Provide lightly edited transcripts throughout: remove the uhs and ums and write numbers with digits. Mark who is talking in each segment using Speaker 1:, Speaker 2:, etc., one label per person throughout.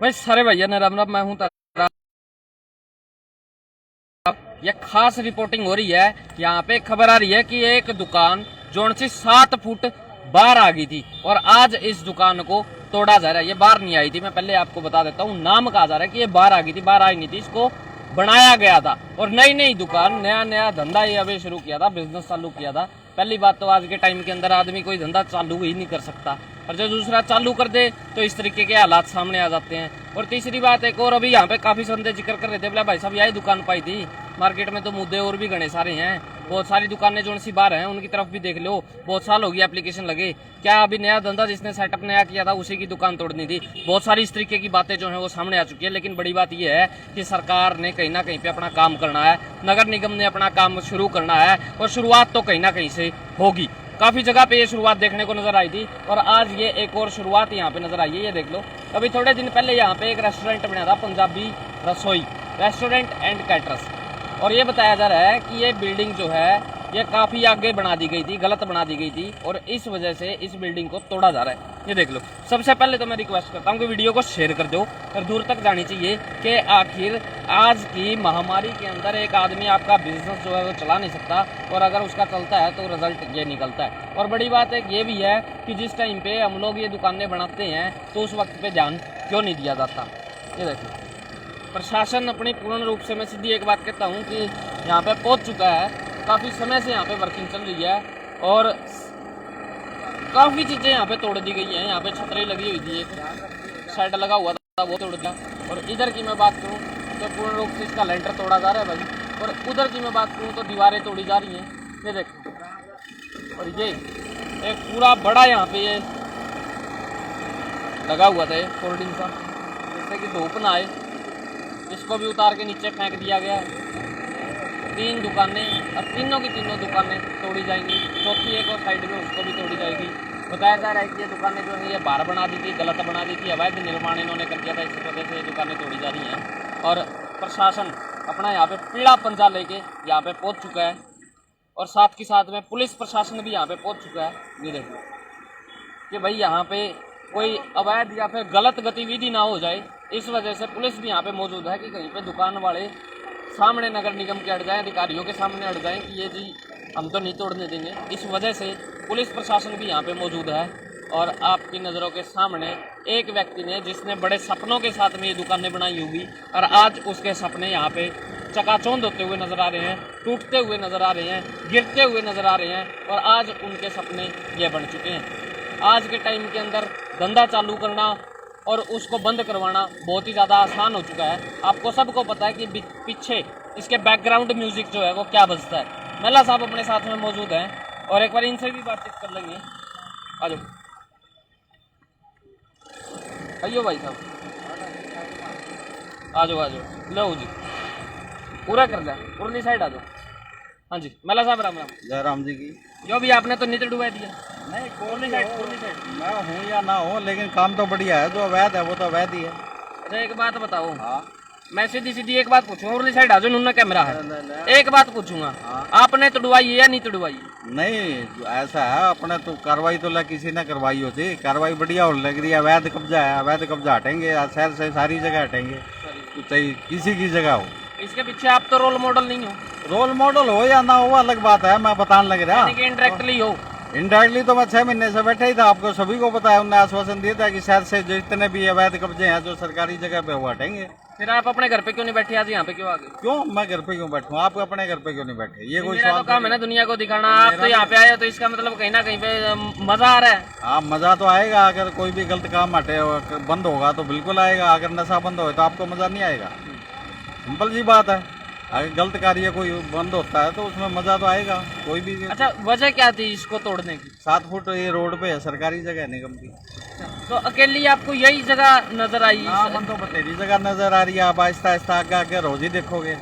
Speaker 1: भाई सारे भैया ने राम राम। मैं हूँ ये खास रिपोर्टिंग हो रही है। यहाँ पे खबर आ रही है कि एक दुकान जो 7 फुट बाहर आ गई थी और आज इस दुकान को तोड़ा जा रहा है। ये बाहर नहीं आई थी, मैं पहले आपको बता देता हूँ। नाम कहा जा रहा है कि ये बाहर आ गई थी, बाहर आई नहीं थी, इसको बनाया गया था और नई नई दुकान नया नया धंधा ये अभी शुरू किया था, बिजनेस चालू किया था। पहली बात तो आज के टाइम के अंदर आदमी कोई धंधा चालू ही नहीं कर सकता, और जो दूसरा चालू कर दे तो इस तरीके के हालात सामने आ जाते हैं। और तीसरी बात एक और, अभी यहाँ पे काफी संदेह जिक्र कर रहे थे, बोला भाई साहब यही दुकान पाई थी, मार्केट में तो मुद्दे और भी घने सारे हैं। बहुत सारी दुकानें जो सी बाहर हैं उनकी तरफ भी देख लो, बहुत साल हो गई एप्लीकेशन लगे। क्या अभी नया धंधा जिसने सेटअप नया किया था उसी की दुकान तोड़नी थी? बहुत सारी इस तरीके की बातें जो है वो सामने आ चुकी है। लेकिन बड़ी बात यह है कि सरकार ने कहीं ना कहीं पे अपना काम करना है, नगर निगम ने अपना काम शुरू करना है और शुरुआत तो कहीं ना कहीं से होगी। काफी जगह पे ये शुरुआत देखने को नजर आई थी और आज ये एक और शुरुआत यहाँ पे नजर आई है। ये देख लो, अभी थोड़े दिन पहले यहाँ पे एक रेस्टोरेंट बना था, पंजाबी रसोई रेस्टोरेंट एंड कैटरस, और ये बताया जा रहा है कि ये बिल्डिंग जो है ये काफी आगे बना दी गई थी, गलत बना दी गई थी और इस वजह से इस बिल्डिंग को तोड़ा जा रहा है। ये देख लो, सबसे पहले तो मैं रिक्वेस्ट करता हूँ कि वीडियो को शेयर कर दो और दूर तक जानी चाहिए कि आखिर आज की महामारी के अंदर एक आदमी आपका बिजनेस जो है वो चला नहीं सकता, और अगर उसका चलता है तो रिजल्ट ये निकलता है। और बड़ी बात एक ये भी है कि जिस टाइम पे हम लोग ये दुकानें बनाते हैं तो उस वक्त पे ध्यान क्यों नहीं दिया जाता। ये देखो, प्रशासन अपनी पूर्ण रूप से, मैं सीधी एक बात कहता हूँ कि यहाँ पे पहुँच चुका है। काफ़ी समय से यहाँ पे वर्किंग चल रही है और काफ़ी चीज़ें यहाँ पे तोड़ दी गई हैं। यहाँ पे छतरी लगी हुई थी, एक साइड लगा हुआ था वो तोड़ दिया। और इधर की मैं बात करूँ तो पूर्ण रूप से इसका लेंटर तोड़ा जा रहा है भाई। और उधर की मैं बात करूँ तो दीवारें तोड़ी जा रही हैं। ये देखो, और ये एक पूरा बड़ा यहाँ पे ये लगा हुआ था, ये फोल्डिंग सा, जिससे कि धूप ना आए, इसको भी उतार के नीचे फेंक दिया गया है। 3 दुकानें, अब तीनों की तीनों दुकानें तोड़ी जाएंगी, चौथी एक और साइड में उसको भी तोड़ी जाएगी। बताया जा रहा है कि ये दुकानें जो है ये बाहर बना दी थी, गलत बना दी थी, अवैध निर्माण इन्होंने कर दिया था, इस वजह से ये दुकानें तोड़ी जा रही हैं। और प्रशासन अपना यहाँ पे पीड़ा पंजा लेके यहाँ पे पहुँच चुका है और साथ के साथ में पुलिस प्रशासन भी यहाँ पे पहुँच चुका है। ये देखो कि भाई यहाँ पे कोई अवैध या फिर गलत गतिविधि ना हो जाए, इस वजह से पुलिस भी यहाँ पे मौजूद है कि कहीं पे दुकान वाले सामने नगर निगम के अड़ जाएं, अधिकारियों के सामने अड़ जाएं कि ये जी हम तो नहीं तोड़ने देंगे। इस वजह से पुलिस प्रशासन भी यहाँ पे मौजूद है। और आपकी नज़रों के सामने एक व्यक्ति ने, जिसने बड़े सपनों के साथ में ये दुकानें बनाई होगी और आज उसके सपने यहाँ पे चकाचौंध होते हुए नज़र आ रहे हैं, टूटते हुए नज़र आ रहे हैं, गिरते हुए नज़र आ रहे हैं, और आज उनके सपने ये बन चुके हैं। आज के टाइम के अंदर धंधा चालू करना और उसको बंद करवाना बहुत ही ज़्यादा आसान हो चुका है। आपको सबको पता है कि पीछे इसके बैकग्राउंड म्यूजिक जो है वो क्या बजता है। मेला साहब अपने साथ में मौजूद हैं और एक बार इनसे भी बातचीत कर लेंगे। आ जाओ, आइयो भाई साहब, आ जाओ आ जाओ, लो जी पूरा कर दिया, उर्ली साइड आ जाओ। हाँ जी मेला साहब, राम राम।
Speaker 2: जय राम जी की।
Speaker 1: जो भी आपने तो नीचे डुबा दिया।
Speaker 2: नहीं,
Speaker 1: उर्ली साइड
Speaker 2: मैं हूँ या ना हो, लेकिन काम तो बढ़िया है। जो अवैध है वो तो अवैध ही है।
Speaker 1: अच्छा एक बात बताओ,
Speaker 2: हाँ,
Speaker 1: मैं सीधी सीधी एक बात पूछूंगा, उर्ली साइड आ जाओ, उन्होंने कैमरा है, एक बात पूछूंगा,
Speaker 2: हाँ।
Speaker 1: आपने तोड़वाई है या नहीं तोड़वाई?
Speaker 2: नहीं ऐसा है, अपने तो कार्रवाई तो किसी ने करवाई होती, कार्रवाई बढ़िया हो लग रही है। अवैध कब्जा है, अवैध कब्जा हटेंगे, शहर से सारी जगह हटेंगे, तो चाहे किसी की जगह हो।
Speaker 1: इसके पीछे आप तो रोल मॉडल नहीं हो।
Speaker 2: रोल मॉडल हो या ना हो अलग बात है, मैं बताने लग रहा।
Speaker 1: इनडायरेक्टली हो।
Speaker 2: इनडायरेक्टली तो मैं 6 महीने से बैठा ही था, आपको सभी को पता है। उन्होंने आश्वासन दिया था कि शहर से जितने भी अवैध कब्जे हैं जो सरकारी जगह पे वो हटेंगे।
Speaker 1: फिर आप अपने घर पे क्यों नहीं बैठे, आज यहाँ पे क्यों आ गए?
Speaker 2: क्यों मैं घर पे क्यों बैठूं? आप अपने घर पे क्यों नहीं बैठे? ये कोई
Speaker 1: मेरा
Speaker 2: सवाल
Speaker 1: तो काम है ना दुनिया को दिखाना। आप तो यहाँ पे आए हो तो इसका मतलब कहीं ना कहीं पे मजा आ रहा है।
Speaker 2: हाँ, मजा तो आएगा। अगर कोई भी गलत काम हटे बंद होगा तो बिल्कुल आएगा। अगर नशा बंद हो तो आपको मजा नहीं आएगा, सिंपल सी बात है। अगर गलत कार्य कोई बंद होता है तो उसमें मजा तो आएगा कोई भी।
Speaker 1: अच्छा वजह क्या थी इसको तोड़ने की?
Speaker 2: 7 फुट ये रोड पे है, सरकारी जगह है निगम की।
Speaker 1: तो अकेली आपको यही जगह नजर आई?
Speaker 2: हाँ, मन तो बतेरी जगह नजर आ रही है। आप आहिस्ता आहिस्ता आगे आगे रोज ही देखोगे।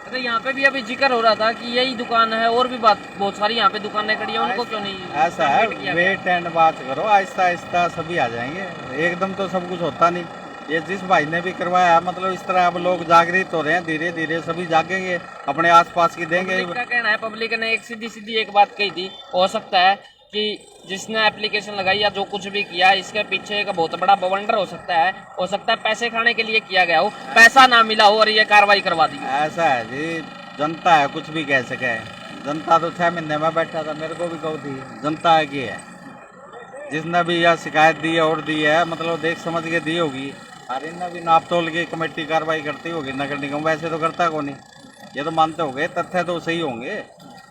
Speaker 1: अच्छा यहाँ पे भी अभी जिक्र हो रहा था कि यही दुकान है, और भी बहुत सारी यहाँ पे दुकानें खड़ी है, उनको क्यों नहीं?
Speaker 2: ऐसा है, वेट एंड बात करो, आहिस्ता आहिस्ता सभी आ जाएंगे, एकदम तो सब कुछ होता नहीं। ये जिस भाई ने भी करवाया है, मतलब इस तरह अब लोग जागृत हो रहे हैं, धीरे धीरे सभी जागेंगे, अपने आसपास की देंगे।
Speaker 1: पब्लिक का कहना है, पब्लिक ने एक सीधी सीधी एक बात कही थी, हो सकता है कि जिसने एप्लीकेशन लगाई या जो कुछ भी किया, इसके पीछे एक बहुत बड़ा बवंडर हो सकता है पैसे खाने के लिए किया गया हो, पैसा ना मिला हो और ये कार्रवाई करवा दी।
Speaker 2: ऐसा है जी, जनता है, कुछ भी कह सके। जनता तो 6 महीने में बैठा था, मेरे को भी कहू थी। जनता है की है, जिसने भी यह शिकायत दी है और दी है, मतलब देख समझ के दी होगी। और इनने भी नाप तोल की कमेटी कार्रवाई करती होगी नगर निगम, वैसे तो करता को नहीं। ये तो मानते होंगे, तथ्य तो सही होंगे।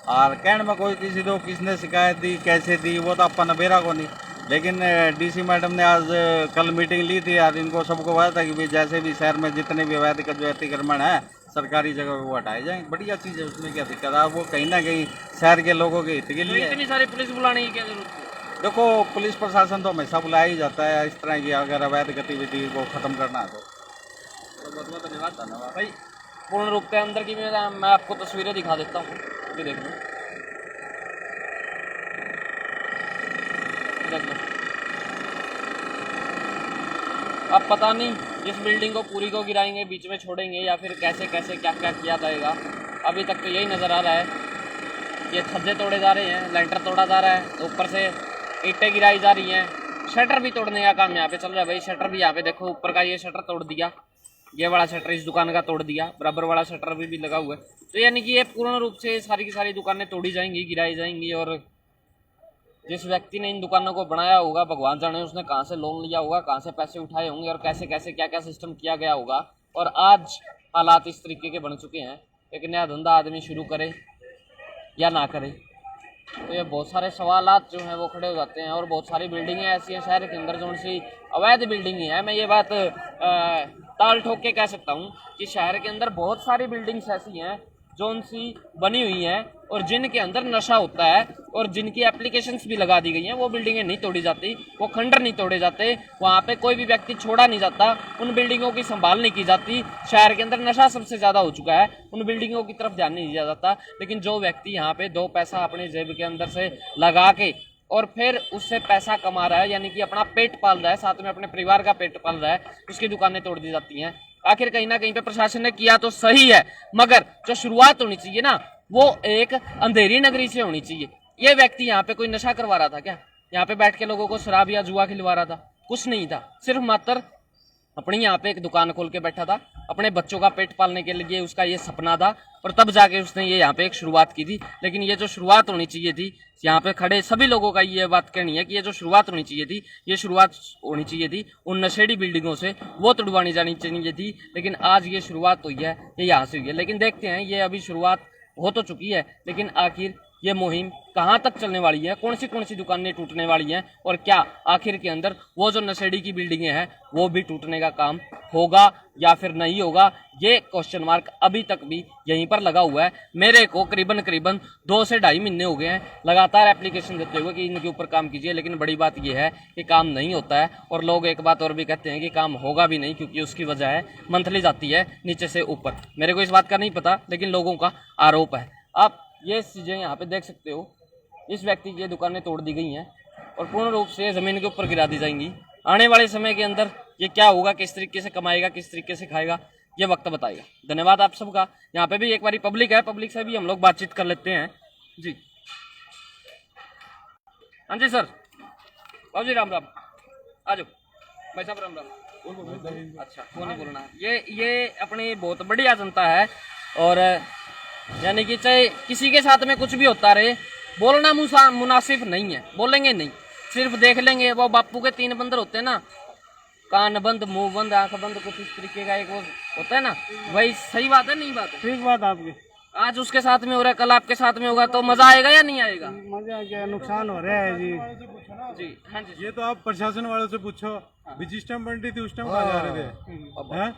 Speaker 2: और कहने में कोई किसी तो किसने शिकायत दी, कैसे दी, वो तो अपन बेरा को नहीं। लेकिन डीसी मैडम ने आज कल मीटिंग ली थी और इनको सबको बताया था कि भाई जैसे भी शहर में जितने भी अवैध का जो अतिक्रमण है सरकारी जगह वो हटाए जाएंगे। बढ़िया चीज़ है, उसमें क्या दिक्कत है। वो कहीं ना कहीं शहर के लोगों के हित के लिए।
Speaker 1: इतनी सारी पुलिस बुलाने की क्या जरूरत है?
Speaker 2: देखो, पुलिस प्रशासन तो हमेशा बुलाया ही जाता है इस तरह की अगर अवैध गतिविधि को खत्म करना है तो।
Speaker 1: बहुत बहुत धन्यवाद भाई। पूर्ण रूप से अंदर की मैं आपको तस्वीरें दिखा देता हूँ, ये देख लो, देख लो। अब पता नहीं इस बिल्डिंग को पूरी को गिराएंगे, बीच में छोड़ेंगे, या फिर कैसे कैसे क्या क्या किया जाएगा। अभी तक तो यही नज़र आ रहा है, ये छज्जे तोड़े जा रहे हैं, लेंटर तोड़ा जा रहा है, ऊपर से ईंटें गिराई जा रही हैं, शटर भी तोड़ने का काम यहाँ पे चल रहा है भाई। शटर भी यहाँ पे देखो, ऊपर का ये शटर तोड़ दिया, ये वाला शटर इस दुकान का तोड़ दिया, बराबर वाला शटर भी लगा हुआ है। तो यानी कि ये पूर्ण रूप से सारी की सारी दुकानें तोड़ी जाएंगी, गिराई जाएंगी। और जिस व्यक्ति ने इन दुकानों को बनाया होगा, भगवान जाने उसने कहाँ से लोन लिया होगा, कहाँ से पैसे उठाए होंगे और कैसे कैसे क्या क्या सिस्टम किया गया होगा। और आज हालात इस तरीके के बन चुके हैं, एक नया धंधा आदमी शुरू करे या ना करे, तो ये बहुत सारे सवालात जो हैं वो खड़े हो जाते हैं। और बहुत सारी बिल्डिंगें ऐसी हैं शहर के अंदर जो सी अवैध बिल्डिंग है। मैं ये बात ताल ठोक के कह सकता हूँ कि शहर के अंदर बहुत सारी बिल्डिंग्स ऐसी हैं जो उनसी बनी हुई हैं और जिनके अंदर नशा होता है और जिनकी एप्लीकेशंस भी लगा दी गई हैं। वो बिल्डिंगें नहीं तोड़ी जाती, वो खंडर नहीं तोड़े जाते, वहाँ पे कोई भी व्यक्ति छोड़ा नहीं जाता, उन बिल्डिंगों की संभाल नहीं की जाती। शहर के अंदर नशा सबसे ज़्यादा हो चुका है, उन बिल्डिंगों की तरफ ध्यान नहीं दिया जाता। लेकिन जो व्यक्ति यहाँ पे 2 पैसा अपने जेब के अंदर से लगा के और फिर उससे पैसा कमा रहा है, यानी कि अपना पेट पाल रहा है, साथ में अपने परिवार का पेट पाल रहा है, उसकी दुकानें तोड़ दी जाती हैं। आखिर कहीं ना कहीं पे प्रशासन ने किया तो सही है, मगर जो शुरुआत होनी चाहिए ना, वो एक अंधेरी नगरी से होनी चाहिए। ये व्यक्ति यहाँ पे कोई नशा करवा रहा था क्या? यहाँ पे बैठ के लोगों को शराब या जुआ खिलवा रहा था? कुछ नहीं था, सिर्फ मात्र अपनी यहाँ पे एक दुकान खोल के बैठा था, अपने बच्चों का पेट पालने के लिए उसका ये सपना था, और तब जाके उसने ये यहाँ पे एक शुरुआत की थी। लेकिन ये जो शुरुआत होनी चाहिए थी, यहाँ पे खड़े सभी लोगों का ये बात कहनी है कि ये जो शुरुआत होनी चाहिए थी, ये शुरुआत होनी चाहिए थी उन नशेड़ी बिल्डिंगों से, वो तुड़वानी जानी चाहिए थी। लेकिन आज ये शुरुआत हुई है, ये यहाँ से हुई है। लेकिन देखते हैं, ये अभी शुरुआत हो तो चुकी है, लेकिन आखिर ये मुहिम कहाँ तक चलने वाली है, कौन सी दुकानें टूटने वाली हैं, और क्या आखिर के अंदर वो जो नशेड़ी की बिल्डिंगें हैं वो भी टूटने का काम होगा या फिर नहीं होगा, ये क्वेश्चन मार्क अभी तक भी यहीं पर लगा हुआ है। मेरे को करीबन 2 से 2.5 महीने हो गए हैं लगातार एप्लीकेशन देते हुए कि इनके ऊपर काम कीजिए, लेकिन बड़ी बात यह है कि काम नहीं होता है। और लोग एक बात और भी कहते हैं कि काम होगा भी नहीं, क्योंकि उसकी वजह है मंथली जाती है नीचे से ऊपर। मेरे को इस बात का नहीं पता, लेकिन लोगों का आरोप है। आप ये चीज़ें यहाँ पे देख सकते हो, इस व्यक्ति की दुकानें तोड़ दी गई हैं और पूर्ण रूप से ज़मीन के ऊपर गिरा दी जाएंगी। आने वाले समय के अंदर ये क्या होगा, किस तरीके से कमाएगा, किस तरीके से खाएगा, ये वक्त बताएगा। धन्यवाद आप सबका। यहाँ पे भी एक बारी पब्लिक है, पब्लिक से भी हम लोग बातचीत कर लेते हैं जी। हाँ जी सर, बाबू जी राम राम, आ जाओ भाई साहब, राम राम। अच्छा, वो नहीं बोलना है। ये अपनी बहुत बढ़िया जनता है, और यानी कि चाहे किसी के साथ में कुछ भी होता रहे, बोलना मुनासिब नहीं है, बोलेंगे नहीं, सिर्फ देख लेंगे। वो बापू के 3 बंदर होते हैं ना, कान बंद, मुंह बंद, आंख बंद, कुछ इस तरीके का एक वो होता है ना, वही सही बात है, नहीं बात है?
Speaker 3: ठीक बात आपकी।
Speaker 1: आज उसके साथ में हो रहा है, कल आपके साथ में होगा, तो मजा आएगा या नहीं आएगा?
Speaker 3: मजा क्या, नुकसान हो रहा है जी।
Speaker 1: जी हाँ जी,
Speaker 4: ये तो आप प्रशासन वालों से पूछो, जिस टाइम बनती थी उस टाइम कहाँ जा रहे थे हैं?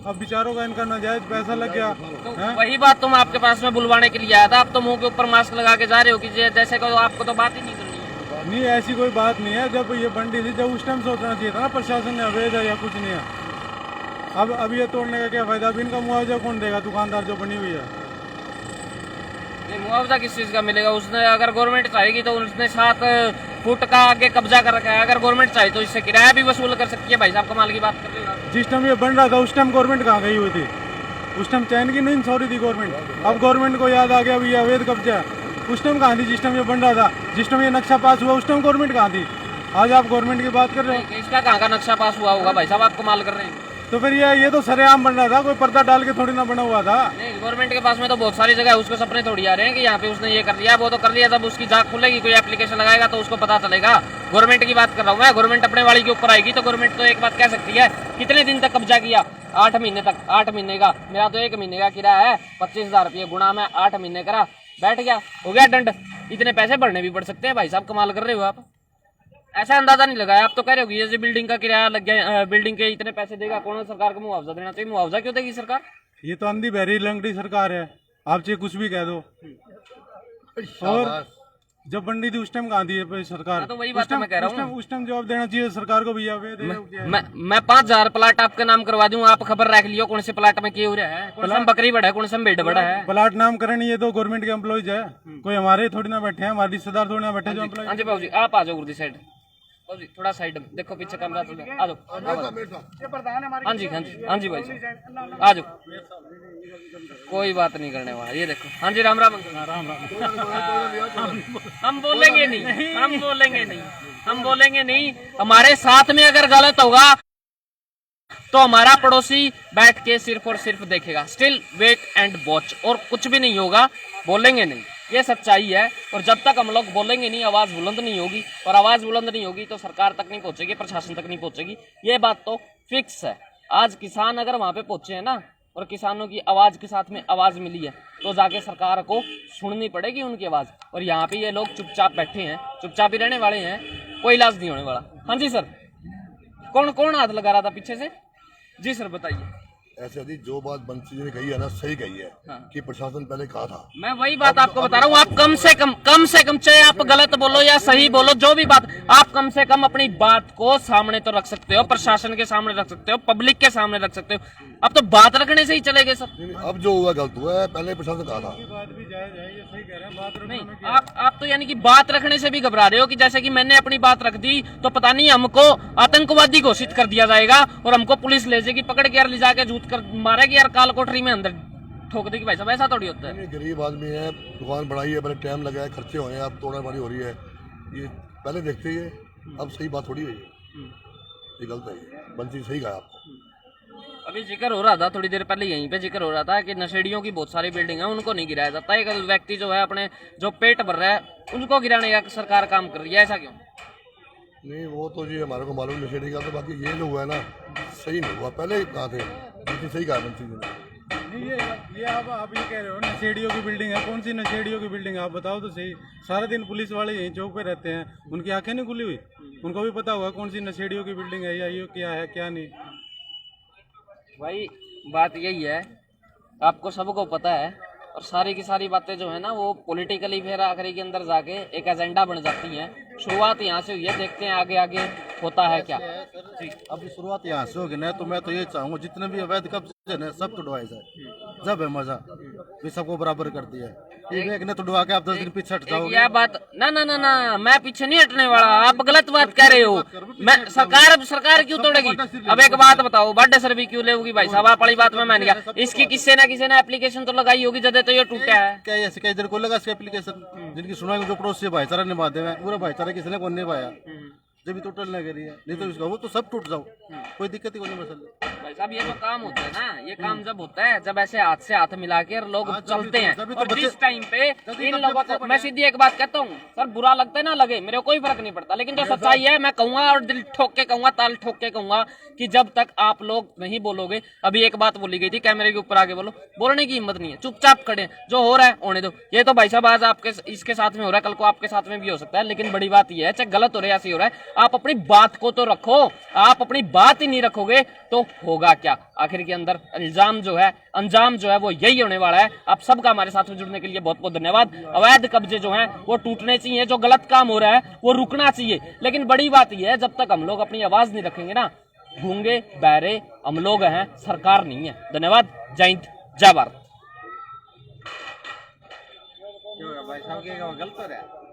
Speaker 4: अब बेचारों का इनका नाजायज पैसा लग गया।
Speaker 1: तो वही बात तो मैं आपके पास में बुलवाने के लिए आया था। आप तो मुंह के ऊपर मास्क लगा के जा रहे हो कि जैसे को आपको तो बात ही नहीं करनी है।
Speaker 4: नहीं, ऐसी कोई बात नहीं है। जब ये बंडी थी, जब उस टाइम सोचना चाहिए था ना प्रशासन ने अवैध है या कुछ नहीं है। अब ये तोड़ने का क्या फायदा? अब इनका मुआवजा कौन देगा? दुकानदार जो बनी हुई है।
Speaker 1: नहीं, मुआवजा किस चीज़ का मिलेगा? उसने अगर गवर्नमेंट चाहेगी तो उसने 7 फुट का आगे कब्जा कर रखा है। अगर गवर्नमेंट चाहे तो इससे किराया भी वसूल कर सकती है। भाई साहब कमाल की बात कर रहे हो।
Speaker 4: जिस टाइम ये बन रहा था उस टाइम गवर्नमेंट कहाँ गई हुई थी? उस टाइम चैन की नहीं सॉरी थी गवर्नमेंट। अब गवर्नमेंट को याद आ गया, अभी ये अवैध कब्जा उस टाइम कहाँ थी जिस टाइम ये बन रहा था? जिस टाइम ये नक्शा पास हुआ उस टाइम गवर्नमेंट कहाँ थी? आज आप गवर्नमेंट की बात कर रहे हो।
Speaker 1: इसका कहाँ का नक्शा पास हुआ होगा भाई साहब, आप कमाल कर रहे हैं।
Speaker 4: तो फिर ये तो सरेआम बन रहा था, कोई पर्दा डाल के थोड़ी ना बना हुआ था।
Speaker 1: नहीं, गवर्नमेंट के पास में तो बहुत सारी जगह है, उसको सपने थोड़ी आ रहे हैं कि यहाँ पे उसने ये कर लिया, वो तो कर लिया। जब उसकी जांच खुलेगी, कोई एप्लीकेशन लगाएगा तो उसको पता चलेगा। गवर्नमेंट की बात कर रहा हूँ मैं, गवर्नमेंट अपने वाली के ऊपर आएगी तो गवर्नमेंट तो एक बात कह सकती है। कितने दिन तक कब्जा किया? 8 महीने तक। 8 महीने का, मेरा तो 1 महीने का किराया है 25,000 रुपये, गुणा में 8 महीने करा, बैठ गया, हो गया दंड। इतने पैसे भरने भी पड़ सकते हैं भाई साहब, कमाल कर रहे हो आप। ऐसा अंदाजा नहीं लगाया, आप तो कह रहे हो कि जैसे बिल्डिंग का किराया लग गया, बिल्डिंग के इतने पैसे देगा कौन, सरकार को मुआवजा देना चाहिए। मुआवजा क्यों देगी सरकार?
Speaker 4: ये तो अंधी बहरी लंगड़ी सरकार है, आप चाहे कुछ भी कह दो। और जब बंडी थी उस टाइम कहाँ थी सरकार?
Speaker 1: हाँ, तो वही बात मैं कह रहा हूँ।
Speaker 4: उस टाइम जवाब देना चाहिए सरकार को, भैया
Speaker 1: मैं 5,000 प्लाट आपके नाम करवा दूं, आप खबर रख लियो कौन से प्लाट में किए हो रहा है, कौन सा बकरी बड़ा है, कौन सा बेड बड़ा है।
Speaker 4: प्लाट नामकरण ये तो गवर्नमेंट के एम्प्लॉइज है, कोई हमारे थोड़ी ना बैठे हैं, हमारे रिश्तेदार थोड़ी ना बैठे जो एम्प्लॉय।
Speaker 1: हाँ जी बाबू जी, आप आ जाओ गुरुजी साइड, जी थोड़ा साइड में देखो, पीछे कैमरा चल रहा है, आ जाओ। हाँ जी, हाँ जी, हाँ जी भाई साहब आ जाओ, कोई बात नहीं करने वाला। ये देखो, हाँ जी, राम राम।
Speaker 4: राम राम।
Speaker 1: हम बोलेंगे नहीं, हम बोलेंगे नहीं, हम बोलेंगे नहीं। हमारे साथ में अगर गलत होगा तो हमारा पड़ोसी बैठ के सिर्फ और सिर्फ देखेगा। स्टिल वेट एंड वॉच, और कुछ भी नहीं होगा, बोलेंगे नहीं, ये सच्चाई है। और जब तक हम लोग बोलेंगे नहीं, आवाज बुलंद नहीं होगी, और आवाज बुलंद नहीं होगी तो सरकार तक नहीं पहुंचेगी, प्रशासन तक नहीं पहुंचेगी, ये बात तो फिक्स है। आज किसान अगर वहां पे पहुंचे हैं ना, और किसानों की आवाज के साथ में आवाज मिली है, तो जाके सरकार को सुननी पड़ेगी उनकी आवाज। और यहाँ पे ये लोग चुपचाप बैठे हैं, चुपचाप ही रहने वाले हैं, कोई इलाज नहीं होने वाला। हाँ जी सर, कौन कौन हाथ लगा रहा था पीछे से? जी सर बताइए।
Speaker 5: ऐसे यदि जो बात बंसी जी ने कही है ना, सही कही है।
Speaker 1: हाँ।
Speaker 5: कि प्रशासन पहले कहा था।
Speaker 1: मैं वही बात आपको बता रहा हूँ, आप कम से कम चाहे आप गलत बोलो या सही बोलो, जो भी बात, आप कम से कम अपनी बात को सामने तो रख सकते हो, प्रशासन के सामने रख सकते हो, पब्लिक के सामने रख सकते हो। अब तो बात रखने से ही चले गए सर।
Speaker 5: अब जो हुआ गलत हुआ है, पहले प्रशासन कहा था।
Speaker 4: बात भी जायज है, ये सही कह रहे हैं, बात रखने
Speaker 1: नहीं,
Speaker 4: में क्या
Speaker 1: आप तो यानी कि बात रखने से भी घबरा रहे हो कि जैसे कि मैंने अपनी बात रख दी तो पता नहीं हमको आतंकवादी घोषित कर दिया जाएगा और हमको पुलिस ले जाएगी, पकड़ के यार ले जाके जूत कर मारेगी यार, काल कोठरी में अंदर ठोक देगी। भाई साहब ऐसा थोड़ी होता है।
Speaker 5: गरीब आदमी है, दुकान बढ़ाई है, पहले टाइम लगा है, खर्चे हुए हैं, अब तोड़ा बड़ी हो रही है, ये पहले देखते ही है। अब सही बात थोड़ी है ये गलत है, बंसी सही कहा आपको।
Speaker 1: अभी जिक्र हो रहा था थोड़ी देर पहले, यहीं पे जिक्र हो रहा था कि नशेड़ियों की बहुत सारी बिल्डिंग है, उनको नहीं गिराया जाता। एक व्यक्ति जो है अपने जो पेट भर रहा है उनको गिराने का सरकार काम कर रही है, ऐसा क्यों?
Speaker 5: नहीं, वो तो जी हमारे को मालूम नशेड़ी का, तो बाकी ये जो हुआ है ना, सही नहीं हुआ। पहले कहा थे, बंसी सही कहा बंसी जी ने।
Speaker 4: नहीं, ये आप ये कह रहे हो नशेड़ियों की बिल्डिंग है, कौन सी नशेड़ियों की बिल्डिंग है आप बताओ तो सही। सारा दिन पुलिस वाले यहीं चौक पे रहते हैं, उनकी आंखें नहीं खुली हुई? उनको भी पता होगा कौन सी नशेड़ियों की बिल्डिंग है या ये क्या है क्या नहीं।
Speaker 1: भाई बात यही है, आपको सबको पता है, और सारी की सारी बातें जो है ना वो पॉलिटिकली फिर आखिरी के अंदर जाके एक एजेंडा बन जाती हैं। शुरुआत यहाँ से हुई है, देखते हैं आगे आगे होता है क्या।
Speaker 2: जी, अभी शुरुआत यहाँ से होगी ना, तो मैं तो ये चाहूँगा जितने भी अवैध कब्जे हैं सब तुड़वाए जाए, जब है मजा भी सबको बराबर कर दिया है। एक ने तुड़वा के आप 10 दिन पीछे हट जाओगे।
Speaker 1: यह बात ना ना ना ना, मैं पीछे नहीं हटने वाला, आप गलत बात कह रहे हो। मैं सरकार क्यों तोड़ेगी? अब एक बात बताओ, बर्थडे सर भी क्यों लेगी भाई साहब? आप वाली बात में मान गया, इसकी किसी ना किसी ने एप्लीकेशन तो लगाई होगी, जब तो ये टूटा है।
Speaker 2: क्या ऐसे कई जन को लगा इसकी एप्लीकेशन, जिनकी सुनाई जो पड़ोसी भाईचारा निभाते हैं, पूरा भाईचारा किसी ने कौन निभाया, जब भी टूटल लग रही है, नहीं तो इसका वो तो सब टूट जाओ, कोई दिक्कत ही कोई नहीं। मसला
Speaker 1: भाई साहब ये जो काम होता है ना, ये काम जब होता है जब ऐसे हाथ से हाथ मिला के लोग चलते हैं, और जिस टाइम पे इन लोगों को, मैं सीधी एक बात कहता हूँ सर, बुरा लगता है ना लगे, मेरे को कोई फर्क नहीं पड़ता, लेकिन जो सच्चाई है मैं कहूंगा, और दिल ठोक के कहूंगा, ताल ठोक के कहूंगा कि जब तक आप लोग नहीं बोलोगे। अभी एक बात बोली गई थी, कैमरे के ऊपर आगे बोलो, बोलने की हिम्मत नहीं है, चुपचाप खड़े, जो हो रहा है होने दो। ये तो भाई साहब आज आपके इसके साथ में हो रहा है, कल को आपके साथ में भी हो सकता है, लेकिन बड़ी बात यह है, चाहे गलत हो रहा है ऐसे हो रहा है, आप अपनी बात को तो रखो। आप अपनी बात ही नहीं रखोगे तो होगा क्या? आखिर के अंदर इल्जाम जो है, अंजाम जो है वो यही होने वाला है। आप सबका हमारे साथ में जुड़ने के लिए बहुत बहुत धन्यवाद। अवैध कब्जे जो हैं वो टूटने चाहिए, जो गलत काम हो रहा है वो रुकना चाहिए, लेकिन बड़ी बात यह है, जब तक हम लोग अपनी आवाज नहीं रखेंगे ना, गूंगे बहरे हम लोग हैं, सरकार नहीं है। धन्यवाद, जय हिंद, जय भारत।
Speaker 2: भाई साहब गलत हो रहा है।